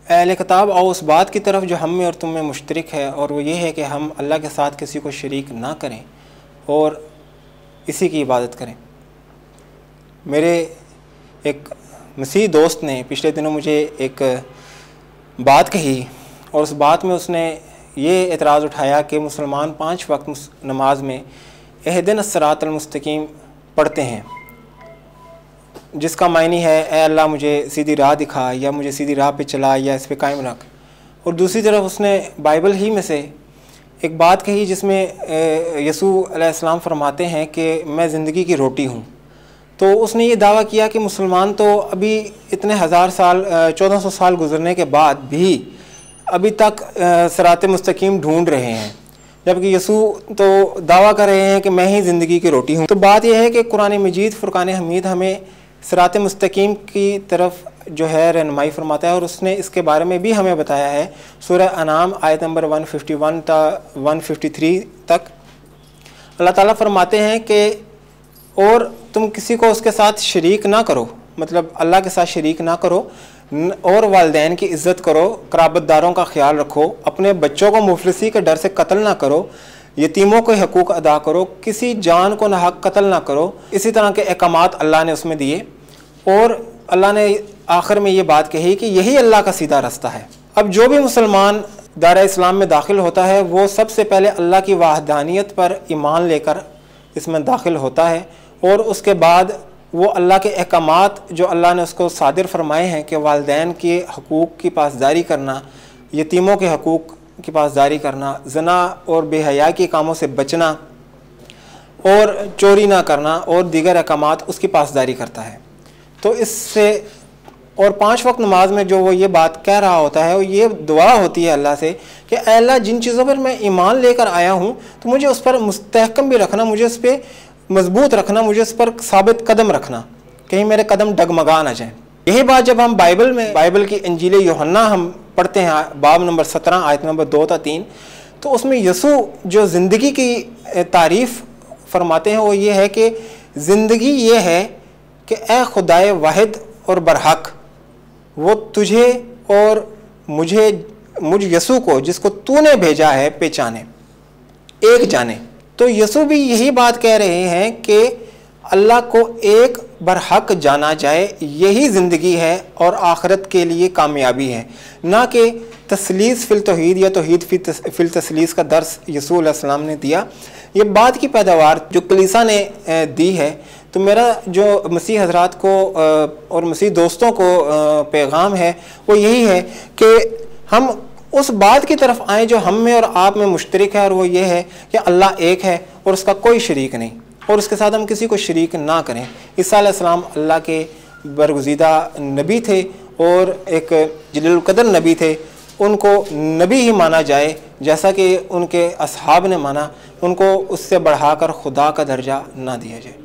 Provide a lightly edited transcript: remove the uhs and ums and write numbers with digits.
अहले किताब आओ उस बात की तरफ जो हम में और तुम में मुश्तरक है, और वो ये है कि हम अल्लाह के साथ किसी को शरीक ना करें और इसी की इबादत करें। मेरे एक मसीह दोस्त ने पिछले दिनों मुझे एक बात कही, और उस बात में उसने ये एतराज़ उठाया कि मुसलमान 5 वक्त नमाज में इहदिनस सिरातल मुस्तकीम पढ़ते हैं, जिसका मायने है ए अल्लाह मुझे सीधी राह दिखा, या मुझे सीधी राह पे चला, या इस पे कायम रख। और दूसरी तरफ उसने बाइबल ही में से एक बात कही जिसमें यसू अलैहिस्सलाम फरमाते हैं कि मैं ज़िंदगी की रोटी हूँ। तो उसने ये दावा किया कि मुसलमान तो अभी इतने हज़ार साल 1400 साल गुजरने के बाद भी अभी तक सिरात मुस्तकीम ढूंढ रहे हैं, जबकि यसू तो दावा कर रहे हैं कि मैं ही ज़िंदगी की रोटी हूँ। तो बात यह है कि कुरान मजीद फ़ुरक़ान हमीद हमें सिरात मुस्तकीम की तरफ जो है रहनुमाई फरमाता है, और उसने इसके बारे में भी हमें बताया है। सूरह अनाम आयत नंबर 151 ता 153 तक अल्लाह ताला फरमाते हैं कि और तुम किसी को उसके साथ शरीक ना करो, मतलब अल्लाह के साथ शरीक ना करो, और वालिदैन की इज़्ज़त करो, क़राबतदारों का ख्याल रखो, अपने बच्चों को मुफलिसी के डर से कत्ल ना करो, यतीमों के हकूक़ अदा करो, किसी जान को नाहक कत्ल ना करो। इसी तरह के अहकामात अल्लाह ने उसमें दिए, और अल्लाह ने आखिर में ये बात कही कि यही अल्लाह का सीधा रास्ता है। अब जो भी मुसलमान दायरा इस्लाम में दाखिल होता है वो सबसे पहले अल्लाह की वाहदानियत पर ईमान लेकर इसमें दाखिल होता है, और उसके बाद वो अल्लाह के अहकामात जो अल्लाह ने उसको सादिर फरमाए हैं कि वालिदैन के हकूक़ की पासदारी करना, यतीमों के हकूक़ की पासदारी करना, ज़ना और बेहया के कामों से बचना, और चोरी ना करना, और दीगर अहकामात उसकी पासदारी करता है। तो इससे और 5 वक्त नमाज में जो वो ये बात कह रहा होता है, वो ये दुआ होती है अल्लाह से कि अल्लाह जिन चीज़ों पर मैं ईमान लेकर आया हूँ तो मुझे उस पर मुस्तहकम भी रखना, मुझे उस पर मजबूत रखना, मुझे उस पर साबित कदम रखना, कहीं मेरे कदम डगमगा ना जाएं। यही बात जब हम बाइबल की इंजील यूहन्ना हम पढ़ते हैं, बाब नंबर 17 आयत नंबर 2 ता 3, तो उसमें यसू जो ज़िंदगी की तारीफ़ फरमाते हैं वो ये है कि ज़िंदगी ये है कि ए खुदाए वाहिद और बरहक, वो तुझे और मुझ यसू को जिसको तूने भेजा है पहचाने, एक जाने। तो यसू भी यही बात कह रहे हैं कि अल्लाह को एक बरहक जाना जाए, यही ज़िंदगी है और आखिरत के लिए कामयाबी है, ना कि तसलीस फिल तौहीद या तौहीद फिल तसलीस का दर्स यसू अलैहिस्सलाम ने दिया। ये बात की पैदावार जो कलीसा ने दी है। तो मेरा जो मसीह हज़रात को और मसीह दोस्तों को पैगाम है वो यही है कि हम उस बात की तरफ आएँ जो हम में और आप में मुश्तरक है, और वो ये है कि अल्लाह एक है और उसका कोई शरीक नहीं, और उसके साथ हम किसी को शरीक ना करें। ईसा अलैहिस्सलाम अल्लाह के बरगुज़ीदा नबी थे और एक जलील क़द्र नबी थे, उनको नबी ही माना जाए जैसा कि उनके असहाब ने माना, उनको उससे बढ़ाकर खुदा का दर्जा ना दिया जाए।